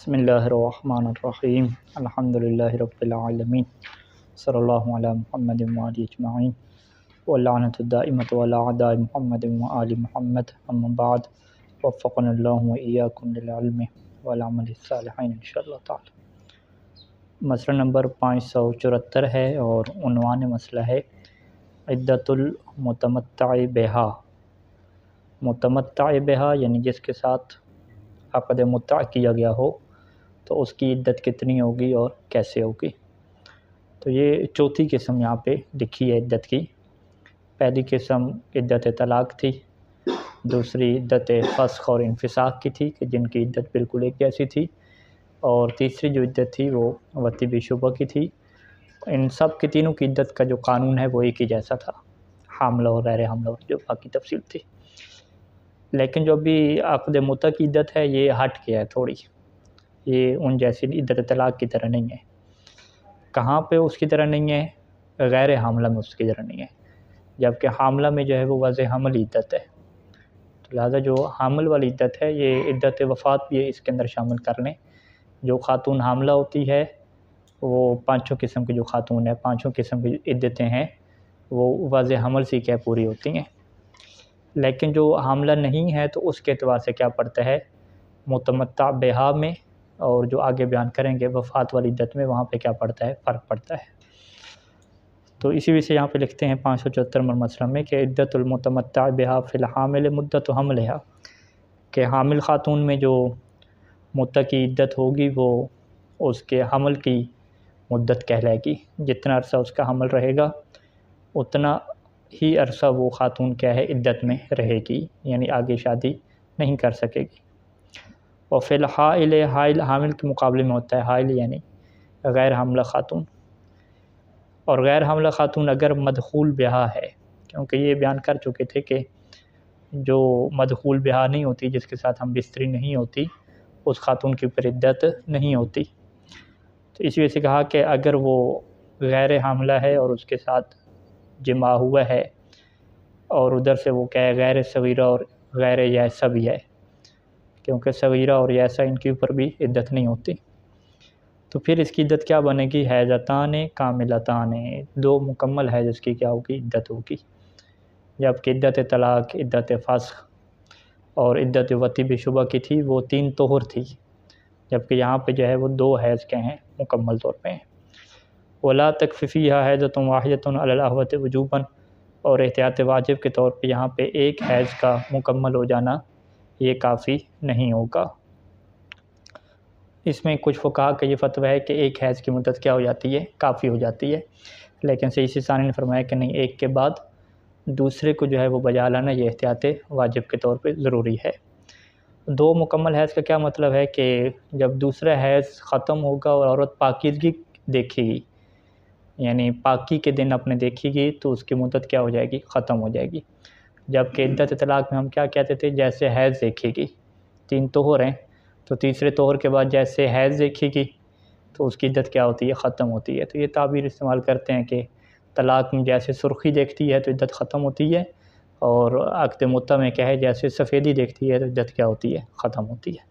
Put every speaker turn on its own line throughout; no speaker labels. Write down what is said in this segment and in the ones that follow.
بسم اللہ الرحمن الرحیم الحمد للہ رب العالمین صلی اللہ علی محمد وآلہ اجمعین واللعنۃ الدائمۃ علی اعداء محمد وآل محمد اما بعد وفقنا اللہ وإیاکم للعلم والعمل الصالح انشاءاللہ تعالی۔ مسئلہ نمبر 574 ہے اور عنوان مسئلہ ہے عدت المتمتع بہا۔ متمتع بہا یعنی جس کے ساتھ عقد متع کیا گیا ہو تو اس کی عدت کتنی ہوگی اور کیسے ہوگی۔ تو یہ چوتھی قسم یہاں پہ لکھی ہے عدت کی۔ پہلی قسم عدت طلاق تھی، دوسری عدت فسخ اور انفساخ کی تھی کہ جن کی عدت بالکل ایک جیسی تھی، اور تیسری جو عدت تھی وہ وطی بے شبہ کی تھی۔ ان سب کے تینوں کی عدت کا جو قانون ہے وہ ایک ہی جیسا تھا، حاملہ اور غیر حاملہ جو باقی تفصیل تھی۔ لیکن جو بھی عقد متع کی عدت ہے یہ ہٹ گیا ہے تھوڑی، یہ ان جیسی عدت طلاق کی طرح نہیں ہے۔ کہاں پہ اس کی طرح نہیں ہے؟ غیر حاملہ میں اس کی طرح نہیں ہے، جبکہ حاملہ میں جو ہے وہ وضع حمل عدت ہے۔ تو لہٰذا جو حامل والی عدت ہے یہ عدت وفات بھی اس کے اندر شامل کر لیں۔ جو خاتون حاملہ ہوتی ہے وہ پانچوں قسم کی جو خاتون ہے، پانچوں قسم کی عدتیں ہیں وہ وضع حمل سے کیا پوری ہوتی ہیں۔ لیکن جو حاملہ نہیں ہے تو اس کے اعتبار سے کیا پڑتا ہے؟ متمتع بہا میں، اور جو آگے بیان کریں گے وفات والی عدت میں، وہاں پہ کیا پڑتا ہے؟ فرق پڑتا ہے۔ تو اسی وجہ سے یہاں پہ لکھتے ہیں 574 نمبر مسئلہ میں کہ عدت المتمتع بہا فی الحامل مدت حملہا، کہ حامل خاتون میں جو متع کی عدت ہوگی وہ اس کے حمل کی مدت کہلائے گی۔ جتنا عرصہ اس کا حمل رہے گا اتنا ہی عرصہ وہ خاتون کیا ہے؟ عدت میں رہے گی، یعنی آگے شادی نہیں کر سکے گی۔ اور فی الحائل، حائل حامل کے مقابلے میں ہوتا ہے حائل یعنی غیر حاملہ خاتون۔ اور غیر حاملہ خاتون اگر مدخول بہا ہے، کیونکہ یہ بیان کر چکے تھے کہ جو مدخول بہا نہیں ہوتی، جس کے ساتھ ہم بستری نہیں ہوتی، اس خاتون کے اوپر عدت نہیں ہوتی۔ تو اس وجہ سے کہا کہ اگر وہ غیر حاملہ ہے اور اس کے ساتھ جماع ہوا ہے، اور ادھر سے وہ کیا ہے؟ غیر صغیرہ اور غیر یائسہ بھی ہے، کیونکہ صغیرہ اور یائسہ ان کے اوپر بھی عدت نہیں ہوتی۔ تو پھر اس کی عدت کیا بنے گی؟ حیضتان کاملتان، دو مکمل حیض اس کی کیا ہوگی؟ عدت ہوگی۔ جبکہ عدت طلاق، عدت فسخ اور عدت وطی بے شبہ کی تھی وہ 3 طہر تھی، جبکہ یہاں پہ جو ہے وہ 2 حیض کے ہیں مکمل طور پہ ہیں۔ ولا تکفیہا حیضۃ واحدۃ علی الاحوط وجوباً، اور احتیاط واجب کے طور پہ یہاں پہ ایک حیض کا مکمل ہو جانا یہ کافی نہیں ہوگا۔ اس میں کچھ فقہا کا یہ فتویٰ ہے کہ ایک حیض کی مدت کیا ہو جاتی ہے؟ کافی ہو جاتی ہے، لیکن سیدی ثانی نے فرمایا کہ نہیں، ایک کے بعد دوسرے کو جو ہے وہ بجا لانا یہ احتیاط واجب کے طور پہ ضروری ہے۔ 2 مکمل حیض کا کیا مطلب ہے کہ جب دوسرا حیض ختم ہوگا اور عورت پاکیزگی دیکھے گی، یعنی پاکی کے دن اپنے دیکھے گی، تو اس کی مدت کیا ہو جائے گی؟ ختم ہو جائے گی۔ جبکہ عدت طلاق میں ہم کیا کہتے تھے؟ جیسے حیض دیکھے گی، 3 طہر ہیں، تو تیسرے طہر کے بعد جیسے حیض دیکھے گی تو اس کی عدت کیا ہوتی ہے؟ ختم ہوتی ہے۔ تو یہ تعبیر استعمال کرتے ہیں کہ طلاق میں جیسے سرخی دیکھتی ہے تو عدت ختم ہوتی ہے، اور عقد متع میں کیا ہے؟ جیسے سفیدی دیکھتی ہے تو عدت کیا ہوتی ہے؟ ختم ہوتی ہے۔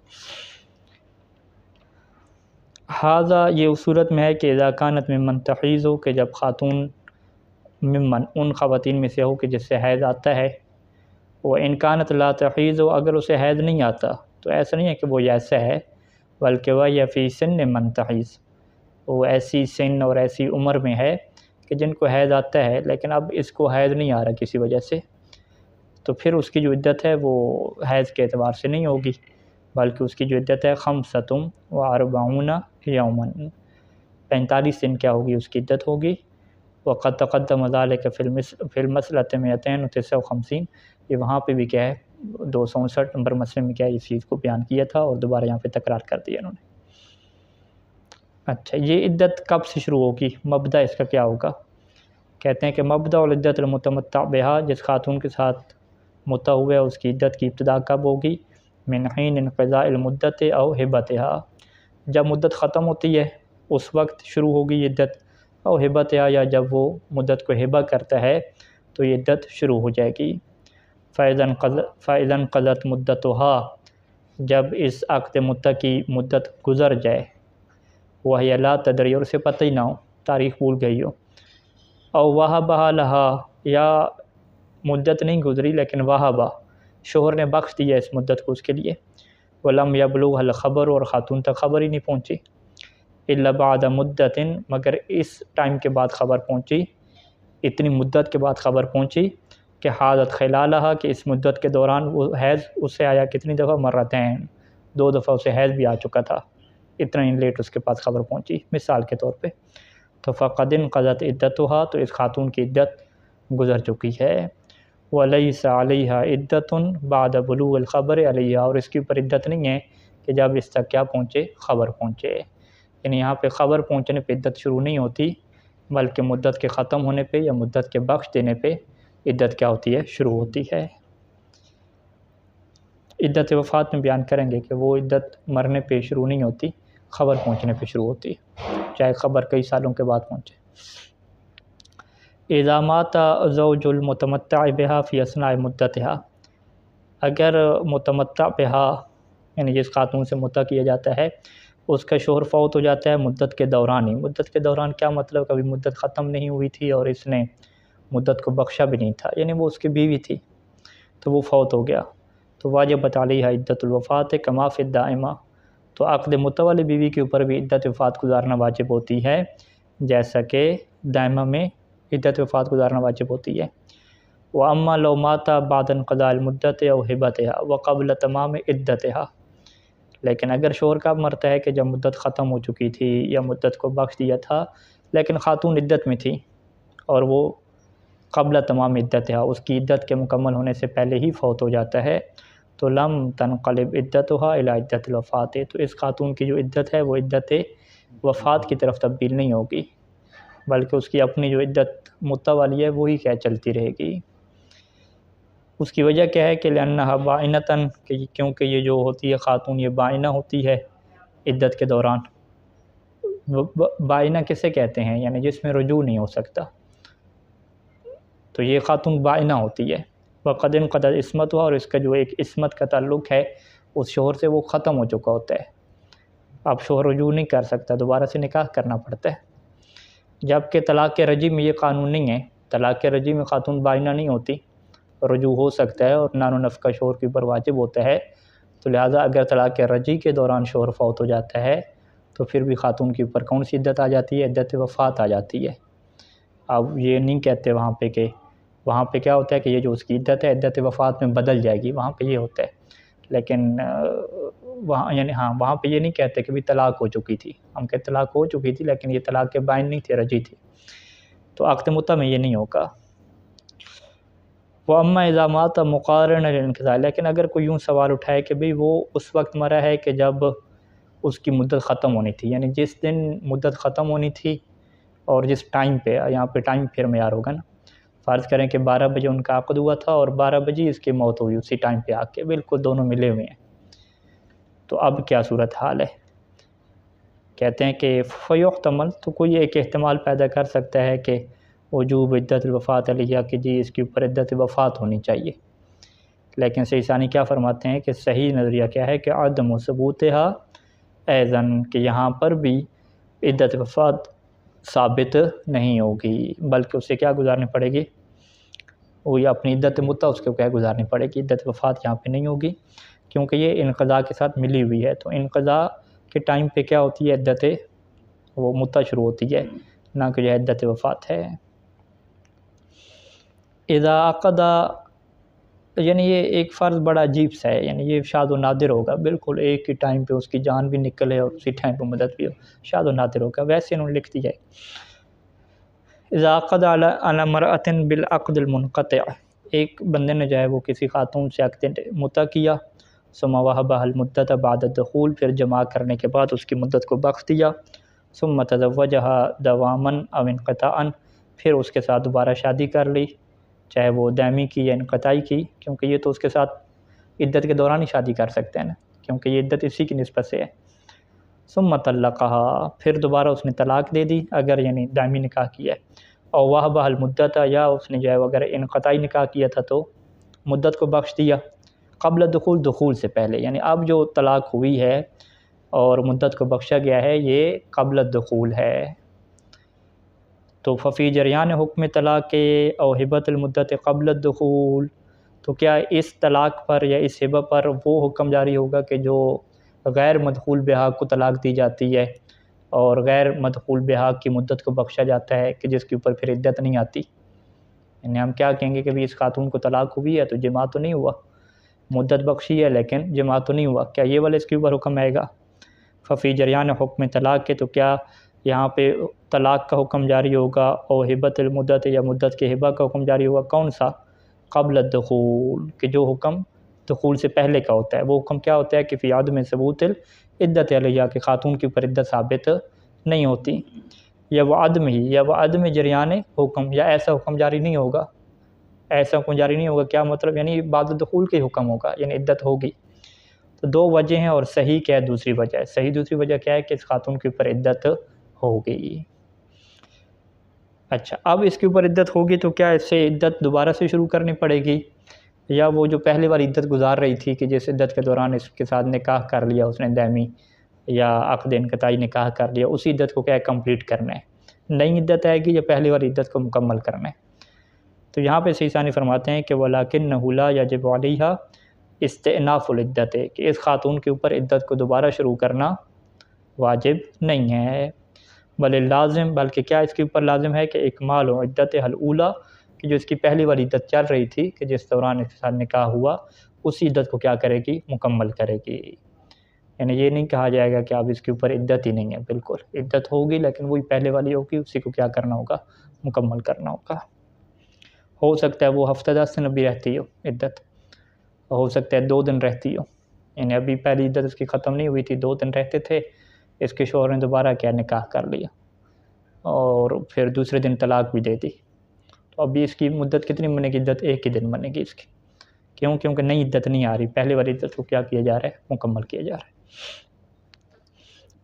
ہاذا، یہ اس صورت میں ہے کہ اذا کانت ممن تحیض ہو، کہ جب خاتون ممن ان خواتین میں سے ہو کہ جس سے حیض آتا ہے، وہ ان کانت لا تحیض ہو، اگر اسے حیض نہیں آتا تو ایسا نہیں ہے کہ وہ ایسا ہے، بلکہ وہ یا فی سن من تحیض، وہ ایسی سن اور ایسی عمر میں ہے کہ جن کو حیض آتا ہے لیکن اب اس کو حیض نہیں آ رہا کسی وجہ سے، تو پھر اس کی جو عدت ہے وہ حیض کے اعتبار سے نہیں ہوگی، بلکہ اس کی جو عدت ہے 45 یوما، 45 دن کیا ہوگی؟ اس کی عدت ہوگی۔ وقد تقدم ذلك فی المسألۃ 259، یہ وہاں پہ بھی کیا ہے 259 نمبر مسئلے میں کیا ہے اس چیز کو بیان کیا تھا، اور دوبارہ یہاں پہ تکرار کر دیا انہوں نے۔ اچھا، یہ عدت کب سے شروع ہوگی؟ مبدأ اس کا کیا ہوگا؟ کہتے ہیں کہ مبدأ العدت المتمتع بہا، جس خاتون کے ساتھ متع ہوا ہے اس کی عدت کی ابتدا کب ہوگی؟ من حین انقضاء المدت او ہبتہا، جب مدت ختم ہوتی ہے اس وقت شروع ہوگی عدت، او ہبتہا، یا جب وہ مدت کو ہبہ کرتا ہے تو یہ عدت شروع ہو جائے گی۔ فَإِذَا انقضت مدتها، جب اس عقد متع کی مدت گزر جائے، وہ لا تدری اور اسے پتہ ہی نہ ہو، تاریخ بھول گئی ہو، او وہبہ لہا یا مدت نہیں گزری لیکن وہبہ شوہر نے بخش دیا اس مدت کو اس کے لیے، ولم یبلغھا الخبر اور خاتون تک خبر ہی نہیں پہنچی، الا بعد مدت مگر اس ٹائم کے بعد خبر پہنچی، اتنی مدت کے بعد خبر پہنچی کہ حاضت خلالہا کہ اس مدت کے دوران وہ حیض اس سے آیا کتنی دفعہ، مرتین، 2 دفعہ اسے حیض بھی آ چکا تھا، اتنا ہی لیٹ اس کے پاس خبر پہنچی مثال کے طور پہ، تو فقد انقضت عدتھا تو اس خاتون کی عدت گزر چکی ہے، ولیس علیہا عدت بعد بلوغ الخبر علیہا اور اس کے اوپر عدت نہیں ہے کہ جب اس تک کیا پہنچے، خبر پہنچے، یعنی یہاں پہ خبر پہنچنے پہ عدت شروع نہیں ہوتی بلکہ مدت کے ختم ہونے پہ یا مدت کے بخش دینے پہ عدت کیا ہوتی ہے، شروع ہوتی ہے۔ عدت وفات میں بیان کریں گے کہ وہ عدت مرنے پہ شروع نہیں ہوتی، خبر پہنچنے پہ شروع ہوتی ہے، چاہے خبر کئی سالوں کے بعد پہنچے۔ اذا مات زوج المتمتع بها فی اثناء مدتها، اگر متمتع بها یعنی جس خاتون سے متع کیا جاتا ہے اس کا شوہر فوت ہو جاتا ہے مدت کے دوران ہی، مدت کے دوران کیا مطلب، کبھی مدت ختم نہیں ہوئی تھی اور اس نے مدت کو بخشا بھی نہیں تھا، یعنی وہ اس کی بیوی تھی تو وہ فوت ہو گیا، تو واجبت علیہا عدت الوفات کما فی الدائمہ، تو عقد متع والی بیوی کے اوپر بھی عدت وفات گزارنا واجب ہوتی ہے جیسا کہ دائمہ میں عدت وفات گزارنا واجب ہوتی ہے۔ وَأَمَّا لَوْ مَاتَ بَعْدَ انْقِضَاءِ الْمُدَّةِ أَوْ هِبَتِهَا وَقَبْلَ تَمَامِ عِدَّتِهَا، لیکن اگر شوہر کب مرتا ہے کہ جب مدت ختم ہو چکی تھی یا مدت کو بخش دیا تھا لیکن خاتون عدت میں تھی اور وہ قبل تمام عدتها اس کی عدت کے مکمل ہونے سے پہلے ہی فوت ہو جاتا ہے، تو لم تنقلب عدتها الى عدت الوفات، تو اس خاتون کی جو عدت ہے وہ عدت وفات کی طرف تبدیل نہیں ہوگی بلکہ اس کی اپنی جو عدت متع والی ہے وہی کیا چلتی رہے گی۔ اس کی وجہ کیا ہے کہ لأنہا بائنتاً، کیونکہ یہ جو ہوتی ہے خاتون یہ بائنہ ہوتی ہے عدت کے دوران، بائنہ کسے کہتے ہیں، یعنی جس میں رجوع نہیں ہو سکتا، تو یہ خاتون بائنہ ہوتی ہے، وقد انقضت عصمتها اور اس کا جو ایک عصمت کا تعلق ہے اس شوہر سے وہ ختم ہو چکا ہوتا ہے، اب شوہر رجوع نہیں کر سکتا، دوبارہ سے نکاح کرنا پڑتا ہے، جبکہ طلاق رجعی میں یہ قانون نہیں ہے، طلاق رجعی میں خاتون بائنہ نہیں ہوتی، رجوع ہو سکتا ہے اور نان و نفقہ شوہر کے اوپر واجب ہوتا ہے، تو لہٰذا اگر طلاق رجعی کے دوران شوہر فوت ہو جاتا ہے تو پھر بھی خاتون کے اوپر کون سی عدت آ جاتی ہے، عدت وفات آ جاتی ہے۔ اب یہ نہیں کہتے وہاں پہ کہ وہاں پہ کیا ہوتا ہے کہ یہ جو اس کی عدت ہے عدت وفات میں بدل جائے گی، وہاں پہ یہ ہوتا ہے، لیکن وہاں یعنی وہاں پہ یہ نہیں کہتے کہ بھی طلاق ہو چکی تھی، ہم کہتے طلاق ہو چکی تھی لیکن یہ طلاق کے بائن نہیں تھے، رجعی تھی، تو عقد متع میں یہ نہیں ہوگا۔ وَأَمَّا إِذَا مَاتَ مُقَارِنًا لِلْانْقِضَاءِ، لیکن اگر کوئی یوں سوال اٹھائے کہ بھئی وہ اس وقت مرا ہے کہ جب اس کی مدت ختم ہونی تھی، یعنی جس دن مدت ختم ہونی تھی اور جس ٹائم پہ، یہاں پہ ٹائم پھر معیار ہوگا نا، فرض کریں کہ 12 بجے ان کا عقد ہوا تھا اور 12 بجے اس کی موت ہوئی اسی ٹائم پہ آ کے، بالکل دونوں ملے ہوئے ہیں، تو اب کیا صورت حال ہے؟ کہتے ہیں کہ فیحتمل، تو کوئی ایک احتمال پیدا کر سکتا ہے کہ وجوب عدت الوفات علیہ کہ جی اس کے اوپر عدت وفات ہونی چاہیے، لیکن صحیح ثانی کیا فرماتے ہیں کہ صحیح نظریہ کیا ہے کہ عدم ثبوتہا ایضاً، کہ یہاں پر بھی عدت وفات ثابت نہیں ہوگی بلکہ اسے کیا گزارنی پڑے گی، وہی اپنی عدت متع اس کو کیا گزارنی پڑے گی، عدت وفات یہاں پہ نہیں ہوگی کیونکہ یہ انقضاء کے ساتھ ملی ہوئی ہے، تو انقضاء کے ٹائم پہ کیا ہوتی ہے، عدت وہ متع شروع ہوتی ہے، نہ کہ یہ عدت وفات ہے۔ اذا عقد، یعنی یہ ایک فرض بڑا عجیب سا ہے، یعنی یہ شاذ و نادر ہوگا، بالکل ایک ہی ٹائم پہ اس کی جان بھی نکلے اور اسی ٹائم پہ مدد بھی ہو، شاذ و نادر ہوگا، ویسے انہوں نے لکھ دیا ہے۔ اذا عقد علی امرأۃ بالعقد المنقطع، ایک بندے نے جو ہے وہ کسی خاتون سے عقد متع کیا، ثم وهبها المدۃ بعد الدخول، پھر جماع کرنے کے بعد اس کی مدت کو بخش دیا، ثم تزوجها دواما او انقطاعا، پھر اس کے ساتھ دوبارہ شادی کر لی، چاہے وہ دائمی کی یا انقطاعی کی، کیونکہ یہ تو اس کے ساتھ عدت کے دوران ہی شادی کر سکتے ہیں نا، کیونکہ یہ عدت اسی کی نسبت سے ہے۔ ثم طلقها، پھر دوبارہ اس نے طلاق دے دی اگر یعنی دائمی نکاح کیا ہے، اور وهبها المدۃ، یا اس نے جو ہے اگر انقطاعی نکاح کیا تھا تو مدت کو بخش دیا، قبل دخول، دخول سے پہلے، یعنی اب جو طلاق ہوئی ہے اور مدت کو بخشا گیا ہے یہ قبل دخول ہے۔ تو ففی جریان حکم طلاق او ہبت المدت قبل الدخول، تو کیا اس طلاق پر یا اس ہبہ پر وہ حکم جاری ہوگا کہ جو غیر مدخول بہا کو طلاق دی جاتی ہے اور غیر مدخول بہا کی مدت کو بخشا جاتا ہے کہ جس کے اوپر پھر عدت نہیں آتی؟ یعنی ہم کیا کہیں گے کہ بھی اس خاتون کو طلاق ہوئی ہے تو جماع تو نہیں ہوا، مدت بخشی ہے لیکن جماع تو نہیں ہوا، کیا یہ والا اس کے اوپر حکم آئے گا؟ ففی جریان حکم طلاق کے، تو کیا یہاں پہ طلاق کا حکم جاری ہوگا اور ہبت المدت یا مدت کے ہبہ کا حکم جاری ہوگا؟ کون سا؟ قبل الدخول، کہ جو حکم دخول سے پہلے کا ہوتا ہے۔ وہ حکم کیا ہوتا ہے کہ فی عدم ثبوت العدت علیہ، کہ خاتون کے اوپر عدت ثابت نہیں ہوتی، یا وہ عدم ہی یا وہ عدم جریان حکم، یا ایسا حکم جاری نہیں ہوگا، ایسا حکم جاری نہیں ہوگا۔ کیا مطلب؟ یعنی بعد دخول کے حکم ہوگا، یعنی عدت ہوگی۔ تو دو وجہ ہیں، اور صحیح کیا ہے؟ دوسری وجہ ہے۔ صحیح دوسری وجہ کیا ہے کہ اس خاتون کے اوپر عدت ہوگی۔ اچھا، اب اس کے اوپر عدت ہوگی تو کیا اس سے عدت دوبارہ سے شروع کرنی پڑے گی، یا وہ جو پہلے والی عدت گزار رہی تھی کہ جس عدت کے دوران اس کے ساتھ نکاح کر لیا اس نے دائمی یا عقد انقطاعی نکاح کر لیا، اسی عدت کو کیا ہے؟ کمپلیٹ کرنا ہے، نئی عدت آئے گی یا پہلے والی عدت کو مکمل کرنا ہے؟ تو یہاں پہ صحیح ثانی فرماتے ہیں کہ وَلَكِنَّهُ لَا يَجِبُ عَلَيْهَا استئناف العدت، کہ اس خاتون کے اوپر عدت کو دوبارہ شروع کرنا واجب نہیں ہے، بل لازم، بلکہ کیا اس کے اوپر لازم ہے کہ اکمال ہو عدت الاولیٰ، کہ جو اس کی پہلی والی عدت چل رہی تھی کہ جس دوران اس کے ساتھ نکاح ہوا، اسی عدت کو کیا کرے گی؟ مکمل کرے گی۔ یعنی یہ نہیں کہا جائے گا کہ اب اس کے اوپر عدت ہی نہیں ہے، بالکل عدت ہوگی لیکن وہی پہلے والی ہوگی، اسی کو کیا کرنا ہوگا؟ مکمل کرنا ہوگا۔ ہو سکتا ہے وہ ہفتہ 10 دن ابھی رہتی ہو عدت، ہو سکتا ہے 2 دن رہتی ہو، یعنی ابھی پہلی عدت اس کی ختم نہیں ہوئی تھی، 2 دن رہتے تھے، اس کے شوہر نے دوبارہ کیا؟ نکاح کر لیا اور پھر دوسرے دن طلاق بھی دے دی، تو ابھی اس کی مدت کتنی بنے گی؟ عدت 1 ہی دن بنے گی اس کی، کیوں؟ کیونکہ نئی عدت نہیں آ رہی، پہلے والی عدت کو کیا کیا جا رہا ہے؟ مکمل کیا جا رہا ہے۔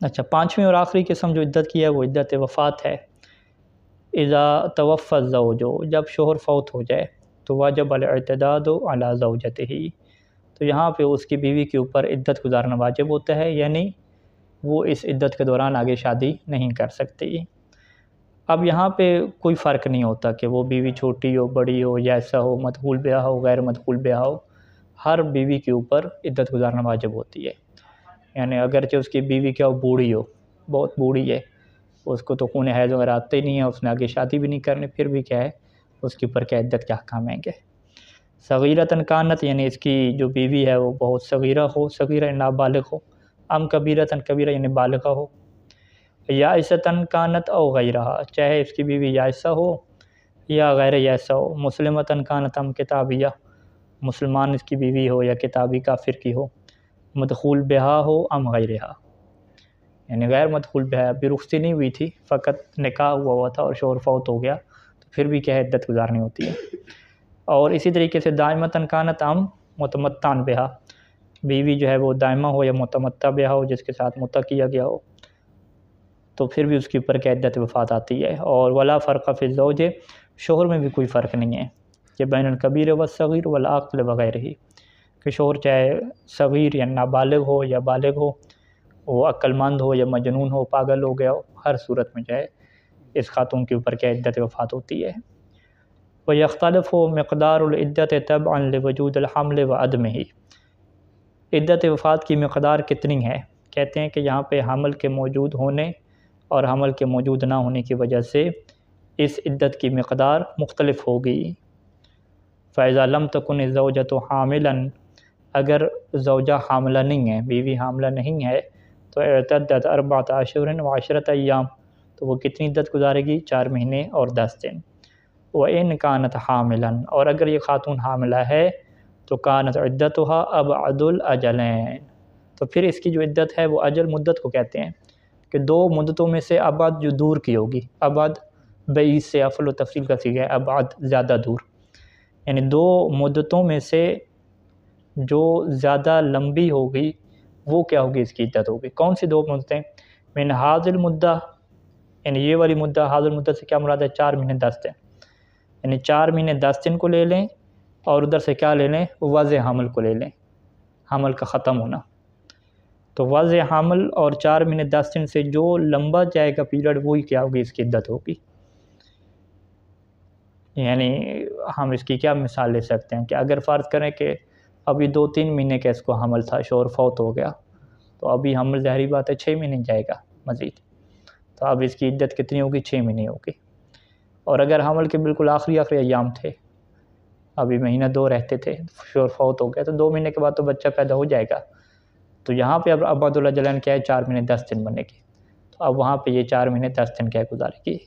اچھا، 5ویں اور آخری قسم جو عدت کی ہے وہ عدت وفات ہے۔ اذا توفى الزوج، جب شوہر فوت ہو جائے تو واجب الاعتداد علی زوجته، تو یہاں پہ اس کی بیوی کے اوپر عدت گزارنا واجب ہوتا ہے، یعنی وہ اس عدت کے دوران آگے شادی نہیں کر سکتی۔ اب یہاں پہ کوئی فرق نہیں ہوتا کہ وہ بیوی چھوٹی ہو، بڑی ہو، یا ایسا ہو، مدخول بیاہ ہو، غیر مدخول بیاہ ہو، ہر بیوی کے اوپر عدت گزارنا واجب ہوتی ہے۔ یعنی اگرچہ اس کی بیوی کیا ہو؟ بوڑھی ہو، بہت بوڑھی ہے، اس کو تو خون حیض وغیرہ آتے ہی نہیں ہے، اس نے آگے شادی بھی نہیں کرنی، پھر بھی کیا ہے اس کے اوپر کیا عدت کے احکام ہیں گے۔ صغیرۃ کانت، یعنی اس کی جو بیوی ہے وہ بہت صغیرہ ہو، صغیرہ نابالغ ہو، ام کبیرۃ کبیرہ یعنی بالغہ ہو، یائسۃ کانت او غیرہ، چاہے اس کی بیوی یائسہ ہو یا غیر یائسہ ہو، مسلمۃ کانت ام کتابیہ، مسلمان اس کی بیوی ہو یا کتابی کافر کی ہو، مدخول بہا ہو ام غیرہا، یعنی غیر مدخول بہا، ابھی رخصتی نہیں ہوئی تھی، فقط نکاح ہوا تھا اور شوہر فوت ہو گیا، تو پھر بھی کیا ہے؟ عدت گزارنی ہوتی ہے۔ اور اسی طریقے سے دائمۃ کانت ام متمتع بہا، بیوی جو ہے وہ دائمہ ہو یا متمتع بہا ہو، جس کے ساتھ متع کیا گیا ہو، تو پھر بھی اس کے اوپر کیا عدت وفات آتی ہے۔ اور ولا فرق فی الزوج، شوہر میں بھی کوئی فرق نہیں ہے کہ بین الکبیر والصغیر والعاقل وغیرہ، کہ شوہر چاہے صغیر یا نابالغ ہو یا بالغ ہو، وہ عقل مند ہو یا مجنون ہو، پاگل ہو گیا ہو، ہر صورت میں چاہے اس خاتون کے اوپر کیا عدت وفات ہوتی ہے۔ وَيَخْتَلِفُ مِقْدَارُ الْعِدَّةِ تَبْعًا لِوُجُودِ الْحَمْلِ وَعَدْمِهِ، عدت وفات کی مقدار کتنی ہے؟ کہتے ہیں کہ یہاں پہ حمل کے موجود ہونے اور حمل کے موجود نہ ہونے کی وجہ سے اس عدت کی مقدار مختلف ہوگی۔ فَإِذَا لَمْ تَكُنِ الزَّوْجَةُ حَامِلًا، اگر زوجہ حاملہ نہیں ہے، بیوی حاملہ نہیں ہے، تو اعتدت 14 و10 ایام، تو وہ کتنی عدت گزارے گی؟ 4 مہینے اور 10 دن۔ وَإِنْ كَانَتْ حَامِلًا، اور اگر یہ خاتون حاملہ ہے تو كَانَتْ عِدَّتُهَا أَبْعَدُ الْأَجَلَيْنِ، تو پھر اس کی جو عدت ہے وہ اجل مدت کو کہتے ہیں کہ 2 مدتوں میں سے ابعد جو دور کی ہوگی، ابعد بعید سے افعل و تفصیل کا صیغہ ہے، ابعد زیادہ دور، یعنی 2 مدتوں میں سے جو زیادہ لمبی ہوگی وہ کیا ہوگی؟ اس کی عدت ہوگی۔ کون سی 2 مدتیں؟ من حاضر المدہ، یعنی یہ والی مدہ، حاضر مدت سے کیا مراد ہے؟ 4 مہینے 10 دن، یعنی 4 مہینے 10 دن کو لے لیں، اور ادھر سے کیا لے لیں؟ وضع حمل کو لے لیں، حمل کا ختم ہونا. تو وضع حمل اور 4 مہینے 10 دن سے جو لمبا جائے گا پیریڈ وہی کیا ہوگی اس کی عدت ہوگی. یعنی ہم اس کی کیا مثال لے سکتے ہیں کہ اگر فرض کریں کہ ابھی 2-3 مہینے کا اس کو حمل تھا، شوہر فوت ہو گیا، تو ابھی حمل ظاہری بات ہے 6 مہینے جائے گا مزید. تو اب اس کی عدت کتنی ہوگی؟ 6 مہینے ہوگی. اور اگر حمل کے بالکل آخری ایام تھے، ابھی مہینہ 2 رہتے تھے، شوہر فوت ہو گیا، تو 2 مہینے کے بعد تو بچہ پیدا ہو جائے گا. تو یہاں پہ اب عباد اللہ جلان کیا ہے؟ 4 مہینے 10 دن بنے گی. تو اب وہاں پہ یہ 4 مہینے 10 دن کیا گزارے گی.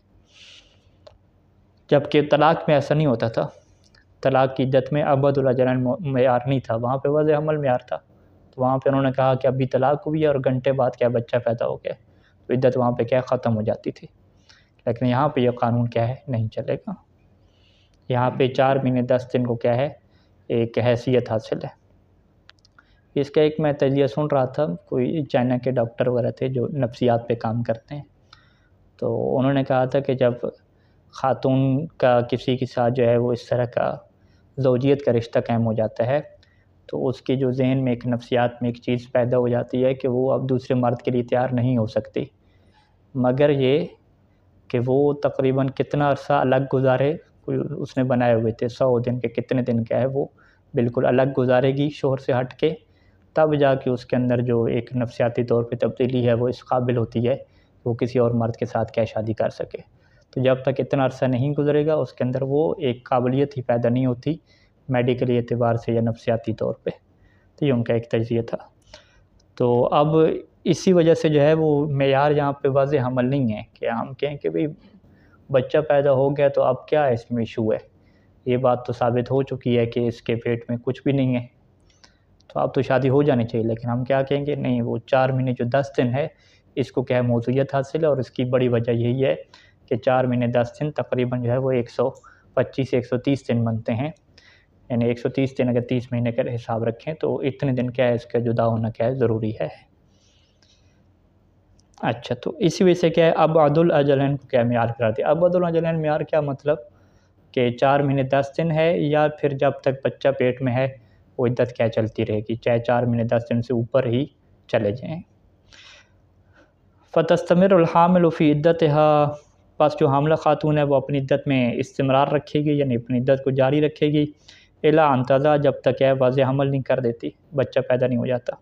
جبکہ طلاق میں ایسا نہیں ہوتا تھا. طلاق کی عدت میں عباد اللہ جلان معیار نہیں تھا، وہاں پہ وضع حمل معیار تھا. تو وہاں پہ انہوں نے کہا کہ ابھی طلاق ہوئی ہے اور گھنٹے بعد کیا بچہ پیدا ہو گیا، تو عدت وہاں پہ کیا ختم ہو جاتی تھی. لیکن یہاں پہ یہ قانون کیا ہے؟ نہیں چلے گا. یہاں پہ 4 مہینے 10 دن کو کیا ہے؟ ایک حیثیت حاصل ہے. اس کا ایک میں تجزیہ سن رہا تھا، کوئی چائنا کے ڈاکٹر وغیرہ تھے جو نفسیات پہ کام کرتے ہیں، تو انہوں نے کہا تھا کہ جب خاتون کا کسی کے ساتھ جو ہے وہ اس طرح کا زوجیت کا رشتہ قائم ہو جاتا ہے، تو اس کے جو ذہن میں ایک نفسیات میں ایک چیز پیدا ہو جاتی ہے کہ وہ اب دوسرے مرد کے لیے تیار نہیں ہو سکتی، مگر یہ کہ وہ تقریباً کتنا عرصہ الگ گزارے. اس نے بنائے ہوئے تھے 100 دن کے کتنے دن کیا ہے وہ بالکل الگ گزارے گی شوہر سے ہٹ کے، تب جا کے اس کے اندر جو ایک نفسیاتی طور پہ تبدیلی ہے وہ اس قابل ہوتی ہے کہ وہ کسی اور مرد کے ساتھ کیا شادی کر سکے. تو جب تک اتنا عرصہ نہیں گزرے گا اس کے اندر وہ ایک قابلیت ہی پیدا نہیں ہوتی میڈیکلی اعتبار سے یا نفسیاتی طور پہ. تو یہ ان کا ایک تجزیہ تھا. تو اب اسی وجہ سے جو ہے وہ معیار یہاں پہ واضح حمل نہیں ہے کہ ہم کہیں کہ بھئی بچہ پیدا ہو گیا تو اب کیا اس میں ایشو ہے. یہ بات تو ثابت ہو چکی ہے کہ اس کے پیٹ میں کچھ بھی نہیں ہے، تو اب تو شادی ہو جانی چاہیے. لیکن ہم کیا کہیں گے؟ نہیں، وہ 4 مہینے جو 10 دن ہے اس کو کیا ہے؟ موضوعیت حاصل ہے. اور اس کی بڑی وجہ یہی ہے کہ 4 مہینے 10 دن تقریباً جو ہے وہ 125 سے 130 دن بنتے ہیں. یعنی 130 دن اگر 30 مہینے کا حساب رکھیں تو اتنے دن کیا ہے اس کا جدا ہونا کیا ہے؟ ضروری ہے. اچھا، تو اسی وجہ سے کیا ہے ابعد الاجلین کو کیا معیار قرار دیا؟ ابعد الاجلین معیار کیا مطلب کہ 4 مہینے 10 دن ہے، یا پھر جب تک بچہ پیٹ میں ہے وہ عدت کیا چلتی رہے گی، چاہے 4 مہینے 10 دن سے اوپر ہی چلے جائیں. فتستمر الحامل فی عدتها، پس جو حاملہ خاتون ہے وہ اپنی عدت میں استمرار رکھے گی، یعنی اپنی عدت کو جاری رکھے گی، الی ان تضع، جب تک ہے واضح حمل نہیں کر دیتی، بچہ پیدا نہیں ہو جاتا.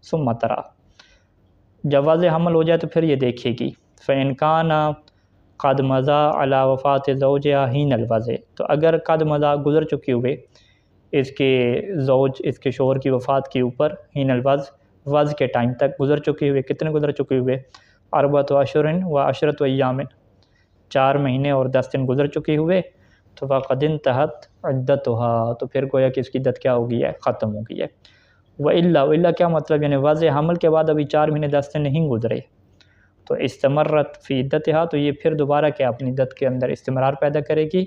ثم ترى، جب واضح حمل ہو جائے تو پھر یہ دیکھے گی. فإن كان قد مضى على وفات زوجها حين الوضع، تو اگر قد مضى گزر چکے ہوئے اس کے زوج، اس کے شوہر کی وفات کے اوپر، حین الوضع، وضع کے ٹائم تک گزر چکے ہوئے، کتنے گزر چکے ہوئے؟ 4 اشہر و 10 ایام، 4 مہینے اور 10 دن گزر چکے ہوئے، تو فقد انتہت عدتها، تو پھر گویا کہ اس کی عدت کیا ہو گئی ہے؟ ختم ہو گئی ہے. وإلا کیا مطلب؟ یعنی واضح حمل کے بعد ابھی 4 مہینے 10 دن نہیں گزرے تو استمرت فی عدتها، تو یہ پھر دوبارہ کیا اپنی عدت کے اندر استمرار پیدا کرے گی،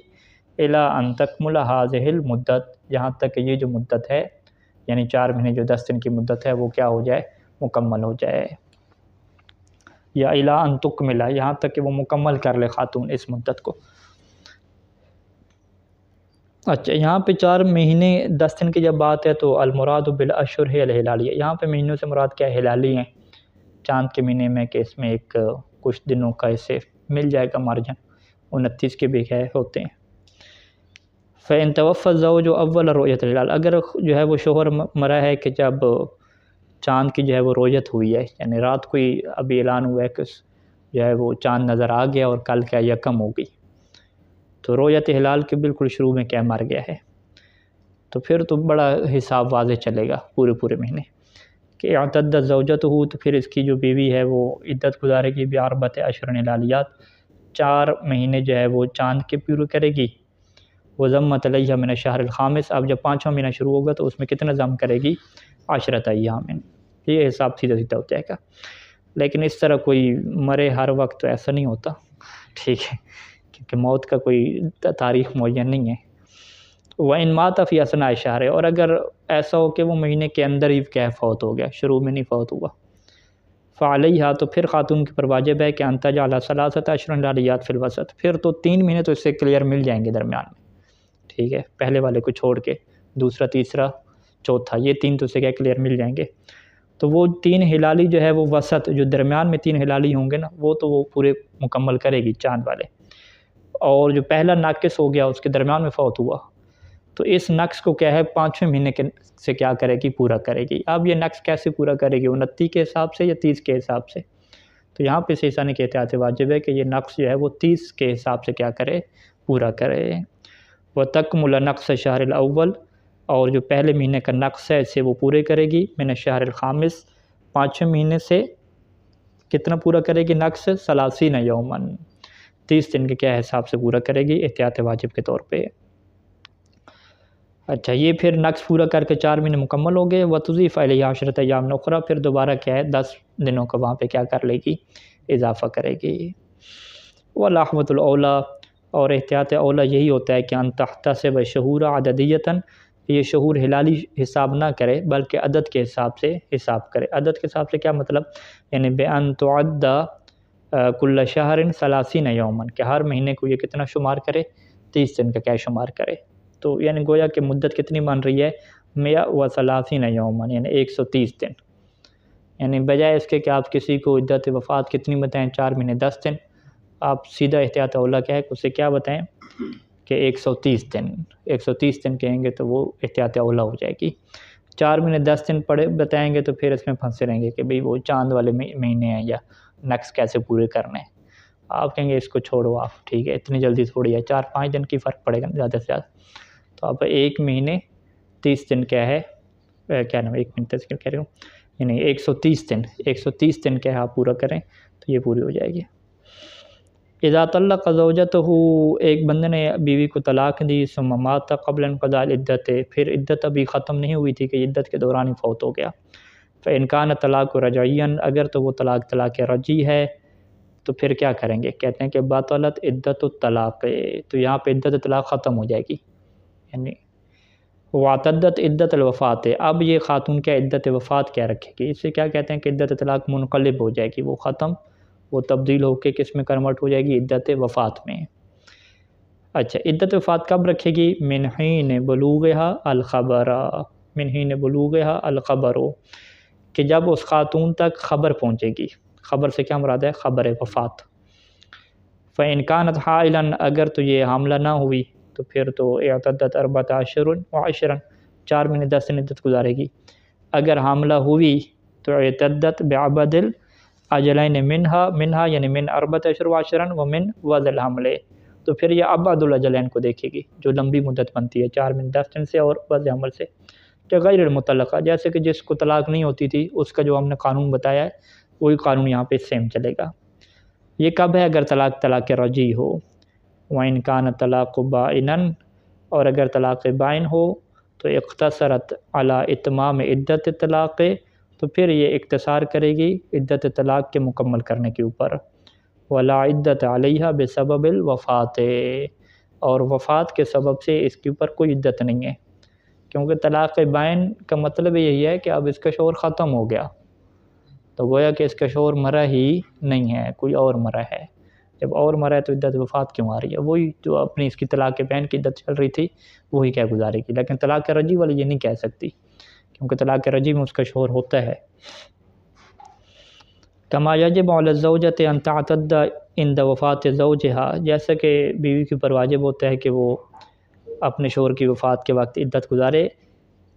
الی ان تکمل هذه المدت، یہاں تک کہ یہ جو مدت ہے یعنی 4 مہینے جو 10 دن کی مدت ہے وہ کیا ہو جائے؟ مکمل ہو جائے. یا الی ان تکمل، یہاں تک کہ وہ مکمل کر لے خاتون اس مدت کو. اچھا، یہاں پہ 4 مہینے 10 دن کی جب بات ہے تو المراد بالاشہر ہے الہلالیہ، یہاں پہ مہینوں سے مراد کیا ہے؟ ہلالی ہیں، چاند کے مہینے میں کہ اس میں ایک کچھ دنوں کا اسے مل جائے گا مارجن، 29 کے بھی ہے ہوتے ہیں. فإن توفى الزوج اول رؤیت الہلال، اگر جو ہے وہ شوہر مرا ہے کہ جب چاند کی جو ہے وہ رؤیت ہوئی ہے، یعنی رات کو ہی ابھی اعلان ہوا ہے کہ جو ہے وہ چاند نظر آ گیا اور کل کیا یکم ہو گئی، تو رؤیت ہلال کے بالکل شروع میں کیا مر گیا ہے، تو پھر تو بڑا حساب واضح چلے گا پورے مہینے کہ اعتدت زوجتہ، تو پھر اس کی جو بیوی ہے وہ عدت گزارے گی باربعۃ اشہر ہلالیات، 4 مہینے جو ہے وہ چاند کے پورے کرے گی. وضمت علیہ من الشہر الخامس، اب جب 5واں مہینہ شروع ہوگا تو اس میں کتنا ضم کرے گی؟ 10 ایام. یہ حساب سیدھا ہو جائے گا. لیکن اس طرح کوئی مرے ہر وقت تو ایسا نہیں ہوتا، ٹھیک ہے، کیونکہ موت کا کوئی تاریخ معین نہیں ہے. وَإِن مَاتَ فِي أَثْنَاءِ الشَّهْرِ، اور اگر ایسا ہو کہ وہ مہینے کے اندر ہی کیا فوت ہو گیا، شروع میں نہیں فوت ہوا، فعلیہا، تو پھر خاتون کی پر واجب ہے کہ ان تجعل 3 اشہر ہلالیات فی الوسط، پھر تو 3 مہینے تو اس سے کلیئر مل جائیں گے درمیان میں، ٹھیک ہے، پہلے والے کو چھوڑ کے، دوسرا تیسرا چوتھا، یہ 3 تو سے کیا کلیئر مل جائیں گے۔ تو وہ 3 ہلالی جو ہے وہ وسط جو درمیان میں 3 ہلالی ہوں گے نا، وہ تو وہ پورے مکمل کرے گی چاند والے، اور جو پہلا ناقص ہو گیا اس کے درمیان میں فوت ہوا، تو اس نقص کو کیا ہے 5ویں مہینے کے سے کیا کرے گی، پورا کرے گی۔ اب یہ نقص کیسے پورا کرے گی، 29 کے حساب سے یا 30 کے حساب سے؟ تو یہاں پہ سے ثانی کے احتیاط واجب ہے کہ یہ نقص جو ہے وہ 30 کے حساب سے کیا کرے، پورا کرے۔ وَتَكْمُلَ نَقْصَ الشَّهْرِ الْأَوَّلِ، اور جو پہلے مہینے کا نقص ہے اسے وہ پورے کرے گی، من الشہر الخامس، 5ویں مہینے سے کتنا پورا کرے گی نقص، 30 یوماً، 30 دن کے کیا حساب سے پورا کرے گی، احتیاط واجب کے طور پہ۔ اچھا، یہ پھر نقص پورا کر کے 4 مہینے مکمل ہو گئے۔ وَتُضِيفَ إِلَيْهِ 10 أَيَّامٍ أُخْرَى، پھر دوبارہ کیا ہے 10 دنوں کا وہاں پہ کیا کر لے گی، اضافہ کرے گی۔ وَالْأَحْوَطُ الْأَوْلَى، اور احتیاط اولا یہی ہوتا ہے کہ ان تحتسب شہور عددیتاً، یہ شہور ہلالی حساب نہ کرے بلکہ عدد کے حساب سے حساب کرے۔ عدد کے حساب سے کیا مطلب، یعنی بِأَن تُعَدَّ كُلَّ شَهْرٍ 30 یوماً، کہ ہر مہینے کو یہ کتنا شمار کرے، 30 دن کا کیا شمار کرے۔ تو یعنی گویا کہ مدت کتنی مان رہی ہے، 130 یوماً، یعنی 130 دن، یعنی بجائے اس کے کہ آپ کسی کو عدت وفات کتنی بتائیں، 4 مہینے 10 دن، آپ سیدھا احتیاط اولا کیا ہے اسے کیا بتائیں کہ 130 دن، 130 دن کہیں گے تو وہ احتیاط اولا ہو جائے گی۔ 4 مہینے 10 دن بتائیں گے تو پھر اس میں پھنسے رہیں گے کہ بھئی وہ چاند والے مہینے ہیں یا نقص کیسے پورے کرنے ہیں۔ آپ کہیں گے اس کو چھوڑو آپ، ٹھیک ہے اتنی جلدی تھوڑی ہے، 4-5 دن کی فرق پڑے گا زیادہ سے زیادہ، تو آپ 1 مہینے 30 دن کیا ہے، کیا نام ہے 1 مہینے 30 دن کہہ رہے ہوں، یعنی 130 دن کیا ہے آپ پورا کریں تو یہ پوری ہو جائے گی۔ اذا طلق زوجته، ایک بندے نے بیوی کو طلاق دی، ثم مات قبل انقضاء العدت، پھر عدت ابھی ختم نہیں ہوئی تھی کہ عدت کے دوران ہی فوت ہو گیا، فإن كان طلاق رجعيا، اگر تو وہ طلاق رجعی ہے تو پھر کیا کریں گے، کہتے ہیں کہ باطلت عدت الطلاق، تو یہاں پہ عدت طلاق ختم ہو جائے گی، یعنی واعتدت عدت الوفات، اب یہ خاتون کیا عدت وفات کیا رکھے گی، اس سے کیا کہتے ہیں کہ عدت طلاق منقلب ہو جائے گی، وہ ختم، وہ تبدیل ہو کے کس میں کنورٹ ہو جائے گی، عدت وفات میں۔ اچھا، عدت وفات کب رکھے گی، من حین بلوغها الخبر، من حین بلوغها الخبر، کہ جب اس خاتون تک خبر پہنچے گی، خبر سے کیا مراد ہے، خبر وفات۔ فإن كانت حائلا، اگر تو یہ حاملہ نہ ہوئی تو پھر تو اعتدت 14 و10، 4 مہینے 10 دن عدت گزارے گی۔ اگر حاملہ ہوئی تو اعتدت بعبد اجلین منہا یعنی من 14 و10 ومن وضع الحمل، تو پھر یہ ابعد الاجلین کو دیکھے گی جو لمبی مدت بنتی ہے 4 مہینے 10 دن سے اور وضع حمل سے، کہ غیر المطلقہ، جیسے کہ جس کو طلاق نہیں ہوتی تھی اس کا جو ہم نے قانون بتایا ہے وہی قانون یہاں پہ سیم چلے گا۔ یہ کب ہے، اگر طلاق رجعی ہو۔ وَإِن كَانَ طلاق بائنًا، اور اگر طلاق بائن ہو تو اقتصرت علی اتمام عدت طلاق، تو پھر یہ اقتصار کرے گی عدت طلاق کے مکمل کرنے کے اوپر۔ ولا عدت علیہ بسبب الوفات، اور وفات کے سبب سے اس کے اوپر کوئی عدت نہیں ہے، کیونکہ طلاق بائن کا مطلب یہی ہے کہ اب اس کا شوہر ختم ہو گیا، تو گویا کہ اس کا شوہر مرا ہی نہیں ہے، کوئی اور مرا ہے، جب اور مرا ہے تو عدت وفات کیوں آ رہی ہے، وہی جو اپنی اس کی طلاق بائن کی عدت چل رہی تھی وہی کیا گزارے گی، لیکن طلاق رجعی والی یہ نہیں کہہ سکتی کیونکہ طلاق رجعی میں اس کا شوہر ہوتا ہے۔ کما یجب علی الزوجۃ ان تعتد عند وفات زوجها، جیسا کہ بیوی کے اوپر واجب ہوتا ہے کہ وہ اپنے شوہر کی وفات کے وقت عدت گزارے،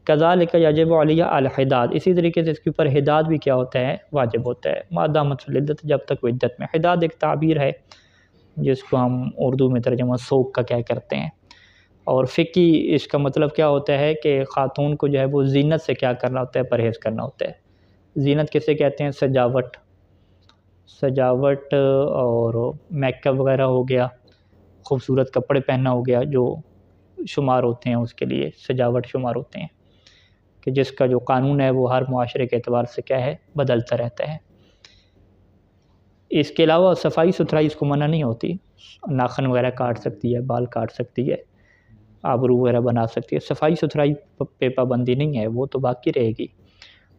کذالک یجب علیہ الحداد، اسی طریقے سے اس کے اوپر حداد بھی کیا ہوتا ہے، واجب ہوتا ہے، ما دامت فی العدت، جب تک وہ عدت میں۔ حداد ایک تعبیر ہے جس کو ہم اردو میں ترجمہ سوگ کا کیا کرتے ہیں، اور فقہی اس کا مطلب کیا ہوتا ہے کہ خاتون کو جو ہے وہ زینت سے کیا کرنا ہوتا ہے، پرہیز کرنا ہوتا ہے۔ زینت کسے کہتے ہیں، سجاوٹ اور میک اپ وغیرہ ہو گیا، خوبصورت کپڑے پہننا ہو گیا، جو شمار ہوتے ہیں اس کے لیے سجاوٹ شمار ہوتے ہیں، کہ جس کا جو قانون ہے وہ ہر معاشرے کے اعتبار سے کیا ہے، بدلتا رہتا ہے۔ اس کے علاوہ صفائی ستھرائی اس کو منع نہیں ہوتی، ناخن وغیرہ کاٹ سکتی ہے، بال کاٹ سکتی ہے، آبرو وغیرہ بنا سکتی ہے، صفائی ستھرائی پہ پابندی نہیں ہے، وہ تو باقی رہے گی،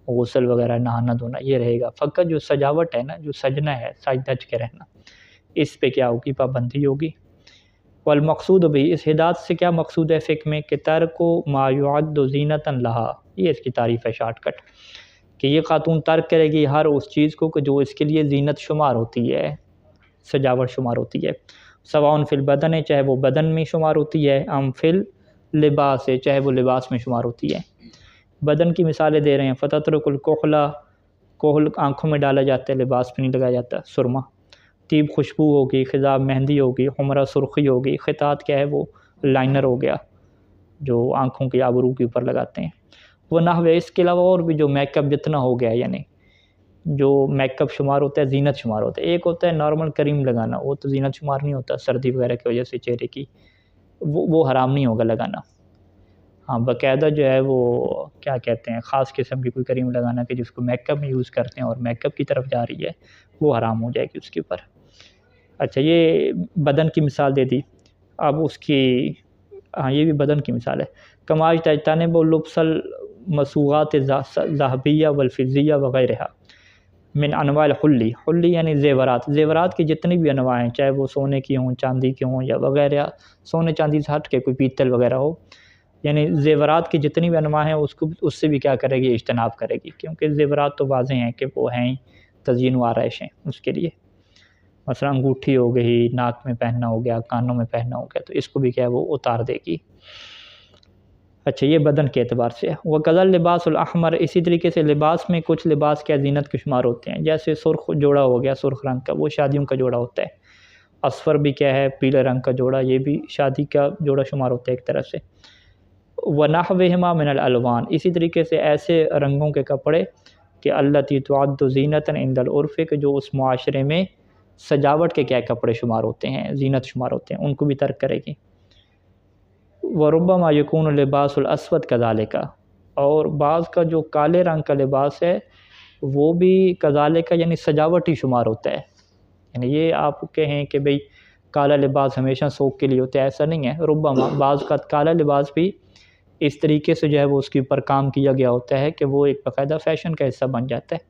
غسل وغیرہ نہانا دھونا یہ رہے گا، فقط جو سجاوٹ ہے نا، جو سجنا ہے، سج دھج کے رہنا، اس پہ کیا ہوگی، پابندی ہوگی۔ والمقصود بھی، اس حداد سے کیا مقصود ہے فقہ میں، کہ ترک ما یعد زینۃ لہا، یہ اس کی تعریف ہے شارٹ کٹ، کہ یہ خاتون ترک کرے گی ہر اس چیز کو کہ جو اس کے لیے زینت شمار ہوتی ہے، سجاوٹ شمار ہوتی ہے، سواء فی البدن ہے، چاہے وہ بدن میں شمار ہوتی ہے، ام فی اللباس ہے، چاہے وہ لباس میں شمار ہوتی ہے۔ بدن کی مثالیں دے رہے ہیں، فتترک الکحلا، کوحل آنکھوں میں ڈالا جاتا ہے، لباس پہ نہیں لگایا جاتا، سرما۔ طیب خوشبو ہوگی، خضاب مہندی ہوگی، حمرہ سرخی ہوگی، خطاط کیا ہے وہ لائنر ہو گیا جو آنکھوں کی آبرو کے اوپر لگاتے ہیں، وہ نحو اس کے علاوہ اور بھی جو میک اپ جتنا ہو گیا، یعنی جو میک اپ شمار ہوتا ہے زینت شمار ہوتا ہے۔ ایک ہوتا ہے نارمل کریم لگانا، وہ تو زینت شمار نہیں ہوتا، سردی وغیرہ کی وجہ سے چہرے کی وہ حرام نہیں ہوگا لگانا۔ ہاں باقاعدہ جو ہے وہ کیا کہتے ہیں خاص قسم کی کوئی کریم لگانا کہ جس کو میک اپ میں یوز کرتے ہیں اور میک اپ کی طرف جا رہی ہے، وہ حرام ہو جائے گی اس کے اوپر۔ اچھا یہ بدن کی مثال دے دی، اب اس کی ہاں یہ بھی بدن کی مثال ہے، کماج تجتنب لبس المصوغات الذهبیہ والفضیہ وغیرہ من انواع الحلی، حلی یعنی زیورات، زیورات کی جتنی بھی انواع ہیں، چاہے وہ سونے کی ہوں، چاندی کی ہوں یا وغیرہ، سونے چاندی سے ہٹ کے کوئی پیتل وغیرہ ہو، یعنی زیورات کی جتنی بھی انواع ہیں اس سے بھی کیا کرے گی، اجتناب کرے گی، کیونکہ زیورات تو واضح ہیں کہ وہ ہیں تزئین و آرائش ہیں اس کے لیے، مثلا انگوٹھی ہو گئی، ناک میں پہننا ہو گیا، کانوں میں پہننا ہو گیا، تو اس کو بھی کیا ہے وہ اتار دے گی۔ اچھا یہ بدن کے اعتبار سے ہے۔ وَقَذَا اللباس الاحمر، اسی طریقے سے لباس میں کچھ لباس کیا زینت کے شمار ہوتے ہیں، جیسے سرخ جوڑا ہو گیا، سرخ رنگ کا، وہ شادیوں کا جوڑا ہوتا ہے۔ اصفر بھی کیا ہے، پیلے رنگ کا جوڑا، یہ بھی شادی کا جوڑا شمار ہوتا ہے ایک طرح سے۔ وَنَحْوِهِمَا مِنَ الْأَلْوَانِ، اسی طریقے سے ایسے رنگوں کے کپڑے کہ الَّتِي تُعَدُّ زِینَةً عِنْدَ الْعُرْفِ، کہ جو اس معاشرے میں سجاوٹ کے کیا کپڑے شمار ہوتے ہیں، زینت شمار ہوتے ہیں، ان کو بھی ترک کرے گی۔ وَرُبَّمَا يَكُونُ اللِّبَاسُ الْأَسْوَدُ كَذَلِكَ، اور بعض کا جو کالے رنگ کا لباس ہے وہ بھی كَذَلِكَ یعنی سجاوٹ ہی شمار ہوتا ہے، یعنی یہ آپ کہیں کہ بھئی کالا لباس ہمیشہ سوگ کے لیے ہوتا ہے، ایسا نہیں ہے۔ ربما بعض کا کالا لباس بھی اس طریقے سے جو ہے وہ اس کے اوپر کام کیا گیا ہوتا ہے کہ وہ ایک باقاعدہ فیشن کا حصہ بن جاتا ہے،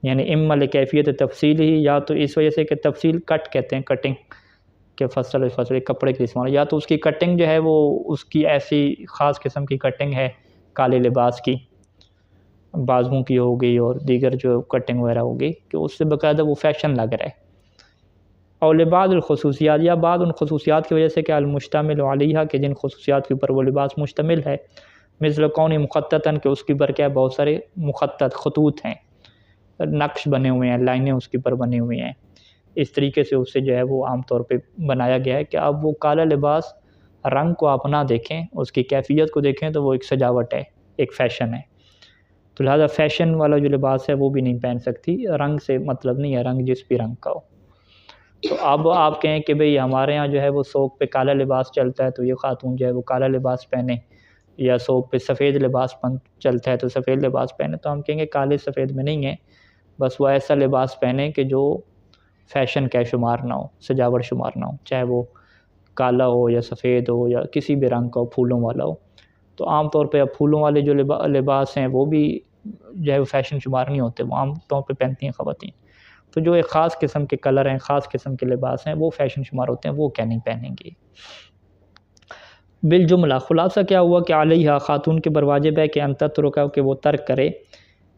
یعنی اما لکیفیت تفصیل ہی، یا تو اس وجہ سے کہ تفصیل کٹ کہتے ہیں، کٹنگ کہ فصل کپڑے کے استعمال، یا تو اس کی کٹنگ جو ہے وہ اس کی ایسی خاص قسم کی کٹنگ ہے کالے لباس کی، بازوؤں کی ہو گئی اور دیگر جو کٹنگ وغیرہ ہو گئی کہ اس سے باقاعدہ وہ فیشن لگ رہا ہے۔ اور لباس الخصوصیات، یا بعض ان خصوصیات کی وجہ سے کہ المشتمل علیہ، کہ جن خصوصیات کے اوپر وہ لباس مشتمل ہے، مثل کون مخططاً، کہ اس کے اوپر کیا بہت سارے مخطط خطوط ہیں، نقش بنے ہوئے ہیں، لائنیں اس کے اوپر بنی ہوئی ہیں، اس طریقے سے اس سے جو ہے وہ عام طور پہ بنایا گیا ہے کہ اب وہ کالا لباس رنگ کو آپ نہ دیکھیں، اس کی کیفیت کو دیکھیں تو وہ ایک سجاوٹ ہے، ایک فیشن ہے، تو لہٰذا فیشن والا جو لباس ہے وہ بھی نہیں پہن سکتی، رنگ سے مطلب نہیں ہے، رنگ جس بھی رنگ کا ہو۔ تو اب آپ کہیں کہ بھئی ہمارے ہاں جو ہے وہ سوگ پہ کالا لباس چلتا ہے تو یہ خاتون جو ہے وہ کالا لباس پہنے، یا سوگ پہ سفید لباس چلتا ہے تو سفید لباس پہنے، تو ہم کہیں گے کالے سفید میں نہیں ہے، بس وہ ایسا لباس پہنے کہ جو فیشن کا شمار نہ ہو، سجاوٹ شمار نہ ہو، چاہے وہ کالا ہو یا سفید ہو یا کسی بھی رنگ کا ہو، پھولوں والا ہو۔ تو عام طور پہ اب پھولوں والے جو لباس ہیں وہ بھی جو ہے وہ فیشن شمار نہیں ہوتے، وہ عام طور پہ پہنتی ہیں خواتین، تو جو ایک خاص قسم کے کلر ہیں، خاص قسم کے لباس ہیں، وہ فیشن شمار ہوتے ہیں، وہ کیا نہیں پہنیں گے۔ بالجملہ خلاصہ کیا ہوا کہ علیہ خاتون کے بر واجب ہے کہ انتت رکا، کہ وہ ترک کرے،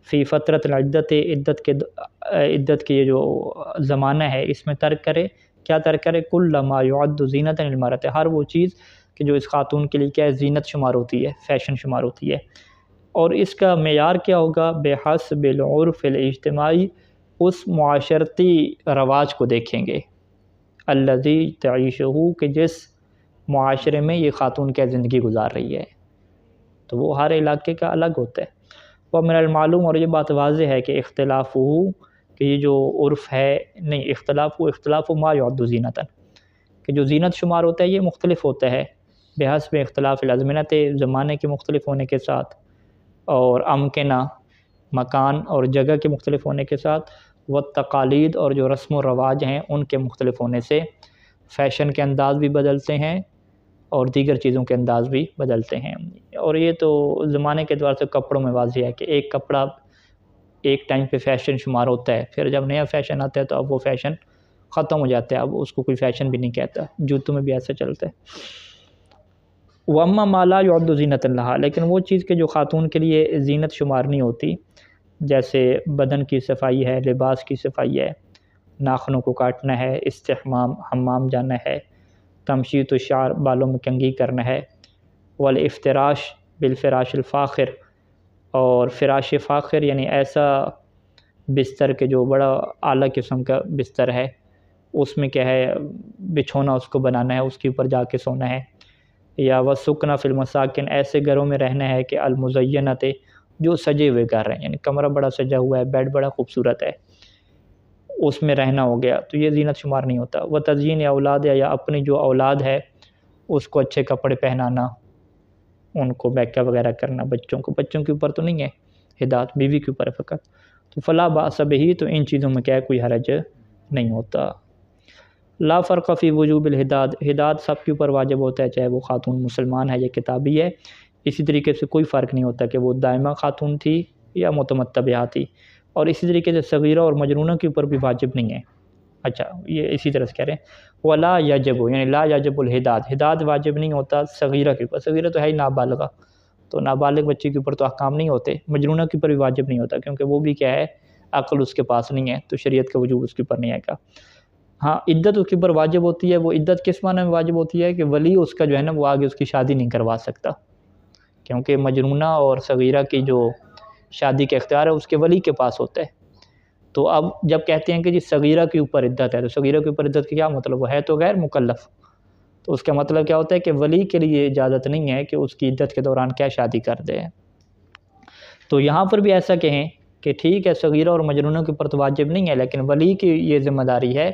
فی فترت العدت، عدت کے یہ جو زمانہ ہے اس میں ترک کرے، کیا ترک کرے، کل ما یعد زینۃ للمرأۃ، ہر وہ چیز کہ جو اس خاتون کے لیے کیا ہے زینت شمار ہوتی ہے، فیشن شمار ہوتی ہے، اور اس کا معیار کیا ہوگا، بحسب العرف الاجتماعی، اس معاشرتی رواج کو دیکھیں گے، الذی تعیشہ، کہ جس معاشرے میں یہ خاتون کیا زندگی گزار رہی ہے، تو وہ ہر علاقے کا الگ ہوتا ہے۔ ومن المعلوم، اور یہ بات واضح ہے کہ اختلاف کہ یہ جو عرف ہے، نہیں اختلاف ما یعد زینۃ، کہ جو زینت شمار ہوتا ہے یہ مختلف ہوتا ہے، بحسب اختلاف الازمنۃ، زمانے کے مختلف ہونے کے ساتھ، اور امکنہ، مکان اور جگہ کے مختلف ہونے کے ساتھ، والتقالید، اور جو رسم و رواج ہیں ان کے مختلف ہونے سے، فیشن کے انداز بھی بدلتے ہیں اور دیگر چیزوں کے انداز بھی بدلتے ہیں، اور یہ تو زمانے کے اعتبار سے کپڑوں میں واضح ہے کہ ایک کپڑا ایک ٹائم پہ فیشن شمار ہوتا ہے، پھر جب نیا فیشن آتا ہے تو اب وہ فیشن ختم ہو جاتا ہے، اب اس کو کوئی فیشن بھی نہیں کہتا، جوتوں میں بھی ایسا چلتا ہے۔ وَأَمَّا مَا لَا يُعَدُّ زِينَةً لَهَا، لیکن وہ چیز کہ جو خاتون کے لیے زینت شمار نہیں ہوتی، جیسے بدن کی صفائی ہے، لباس کی صفائی ہے، ناخنوں کو کاٹنا ہے، استحمام حمام جانا ہے، تمشیط الشعر بالوں میں کنگھی کرنا ہے، والافتراش بالفراش الفاخر، اور فراش فاخر یعنی ایسا بستر کے جو بڑا اعلیٰ قسم کا بستر ہے، اس میں کیا ہے بچھونا اس کو بنانا ہے، اس کے اوپر جا کے سونا ہے، یا وسکنا فی المساکن، ایسے گھروں میں رہنا ہے کہ المزینت جو سجے ہوئے گھر ہیں، یعنی کمرہ بڑا سجا ہوا ہے، بیڈ بڑا خوبصورت ہے، اس میں رہنا ہو گیا تو یہ زینت شمار نہیں ہوتا۔ وہ تزئین اولاد، یا اپنی جو اولاد ہے اس کو اچھے کپڑے پہنانا، ان کو میک اپ وغیرہ کرنا، بچوں کے اوپر تو نہیں ہے ہدایت، بیوی کے اوپر ہے فقط، تو فلا باس بہ، تو ان چیزوں میں کیا ہے کوئی حرج نہیں ہوتا۔ لا فرق فی وجوب الحداد، ہداد سب کے اوپر واجب ہوتا ہے، چاہے وہ خاتون مسلمان ہے یا کتابی ہے، اسی طریقے سے کوئی فرق نہیں ہوتا کہ وہ دائمہ خاتون تھی یا متمتبعہ تھی، اور اسی طریقے سے صغیرہ اور مجنونہ کے اوپر بھی واجب نہیں ہے۔ اچھا یہ اسی طرح سے کہہ رہے ہیں ولا یجب، یعنی لا یجب الحداد، ہداد واجب نہیں ہوتا صغیرہ کے اوپر، صغیرہ تو ہے ہی نابالغہ، تو نابالغ بچے کے اوپر تو احکام نہیں ہوتے، مجنونہ کے اوپر بھی واجب نہیں ہوتا کیونکہ وہ بھی کیا ہے عقل اس کے پاس نہیں ہے، تو شریعت کا وجوب اس کے اوپر نہیں آئے گا۔ ہاں عدت اس کے اوپر واجب ہوتی ہے، وہ عدت کس معنی میں واجب ہوتی ہے کہ ولی اس کا جو ہے نا وہ آگے اس کی شادی نہیں کروا سکتا، کیونکہ مجنونہ اور صغیرہ کی جو شادی کا اختیار ہے اس کے ولی کے پاس ہوتا ہے۔ تو اب جب کہتے ہیں کہ جی صغیرہ کے اوپر عدت ہے، تو صغیرہ کے اوپر عدت کا کیا مطلب، وہ ہے تو غیر مکلف، تو اس کا مطلب کیا ہوتا ہے کہ ولی کے لیے اجازت نہیں ہے کہ اس کی عدت کے دوران کیا شادی کر دے۔ تو یہاں پر بھی ایسا کہیں کہ ٹھیک ہے صغیرہ اور مجنونہ کے اوپر تو واجب نہیں ہے، لیکن ولی کی یہ ذمہ داری ہے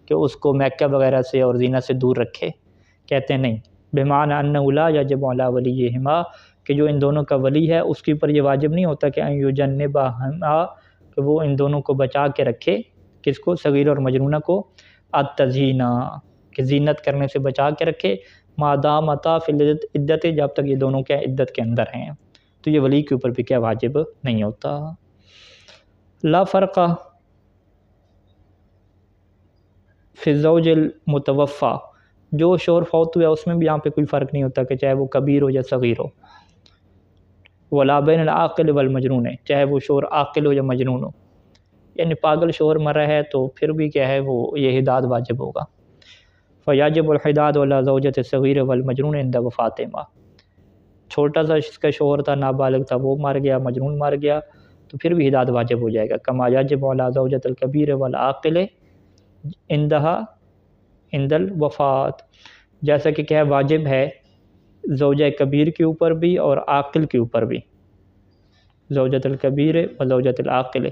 کہ اس کو میک اپ وغیرہ سے اور زینت سے دور رکھے۔ کہتے ہیں نہیں، بمعنی انہ لا یجب علی ولیہما، کہ جو ان دونوں کا ولی ہے اس کے اوپر یہ واجب نہیں ہوتا کہ ان یجنبہما، کہ وہ ان دونوں کو بچا کے رکھے، کس کو، صغیرہ اور مجنونہ کو، التزیین، کہ زینت کرنے سے بچا کے رکھے، مادامتا فی العدت، جب تک یہ دونوں کیا عدت کے اندر ہیں، تو یہ ولی کے اوپر بھی کیا واجب نہیں ہوتا۔ لا فرق فی الزوج المتوفی، جو شوہر فوت ہوا ہے اس میں بھی یہاں پہ کوئی فرق نہیں ہوتا کہ چاہے وہ کبیر ہو یا صغیر ہو۔ ولا بین العاقل والمجنون، چاہے وہ شوہر عاقل ہو یا مجنون ہو، یعنی پاگل شوہر مرا ہے تو پھر بھی کیا ہے وہ یہ حداد واجب ہوگا۔ فیاجب الحداد علی زوجۃ الصغیر والمجنون عند وفاتہما، چھوٹا سا جس کا شوہر تھا نابالغ تھا وہ مر گیا، مجنون مر گیا، تو پھر بھی حداد واجب ہو جائے گا۔ کما یجب علی زوجۃ الکبیر والعاقل عندہا عند الوفات، جیسا کہ کیا واجب ہے زوجہ کبیر کے اوپر بھی اور عاقل کے اوپر بھی، زوجۃ الکبیر و زوجۃ العاقل،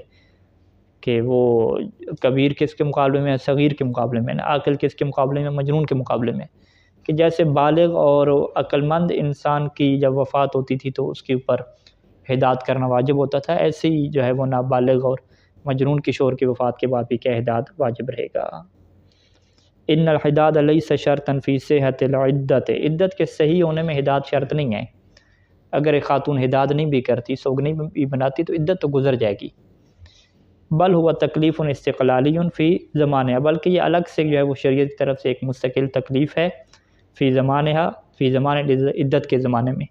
کہ وہ کبیر کس کے مقابلے میں، صغیر کے مقابلے میں، عاقل کس کے مقابلے میں، مجنون کے مقابلے میں، کہ جیسے بالغ اور عقل مند انسان کی جب وفات ہوتی تھی تو اس کے اوپر حداد کرنا واجب ہوتا تھا، ایسے ہی جو ہے وہ نابالغ اور مجنون کی شوہر کی وفات کے بعد بھی کیا حداد واجب رہے گا۔ ان الحداد لیس شرطا فی صحت العدت، عدت کے صحیح ہونے میں حداد شرط نہیں ہے، اگر ایک خاتون حداد نہیں بھی کرتی، سوگ نہیں بھی بناتی، تو عدت تو گزر جائے گی۔ بل ہوا تکلیف استقلالی فی زمانہ، بلکہ یہ الگ سے جو ہے وہ شریعت کی طرف سے ایک مستقل تکلیف ہے، فی زمانہ، فی زمانے عدت کے زمانے میں۔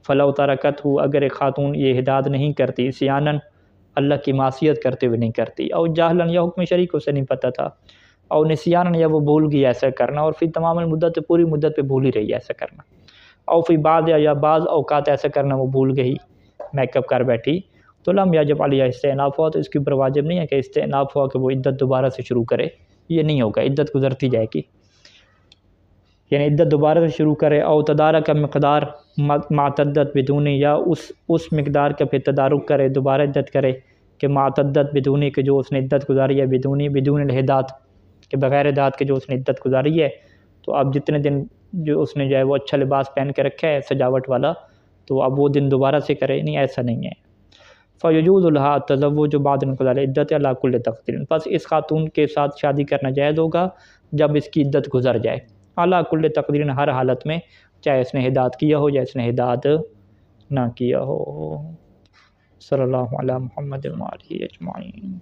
فلو ترکت ہو، اگر ایک خاتون یہ حداد نہیں کرتی، عصیاناً اللہ کی معصیت کرتے ہوئے نہیں کرتی، اور جاہلاً یا حکم شرعی کو اسے نہیں پتہ تھا، اور نسیاناً یا وہ بھول گئی ایسا کرنا، اور پھر تمام المدت پوری مدت پہ بھول ہی رہی ایسا کرنا، اور پھر بعض یا بعض اوقات ایسا کرنا وہ بھول گئی، میک اپ کر بیٹھی، تو لم یجب علیہ استئناف ہوا، تو اس کے اوپر واجب نہیں ہے کہ استئناف ہوا کہ وہ عدت دوبارہ سے شروع کرے، یہ نہیں ہوگا، عدت گزرتی جائے گی، یعنی عدت دوبارہ سے شروع کرے، او تدارک مقدار معتدت بدونی، یا اس مقدار کا پھر تدارک کرے، دوبارہ عدت کرے، کہ معتدت بدونی، کہ جو اس نے عدت گزاری ہے، بدون الحداد، کہ بغیر حداد کے جو اس نے عدت گزاری ہے، تو اب جتنے دن جو اس نے جو ہے وہ اچھا لباس پہن کے رکھا ہے سجاوٹ والا، تو اب وہ دن دوبارہ سے کرے، نہیں ایسا نہیں ہے۔ فیجوز الہا تزوج بعد انقضاء العدت علی کل تقدیر، پس اس خاتون کے ساتھ شادی کرنا جائز ہوگا جب اس کی عدت گزر جائے، علی کل تقدیر، ہر حالت میں، چاہے اس نے حداد کیا ہو یا اس نے حداد نہ کیا ہو۔ صلی اللہ علی محمد و آلہ اجمعین۔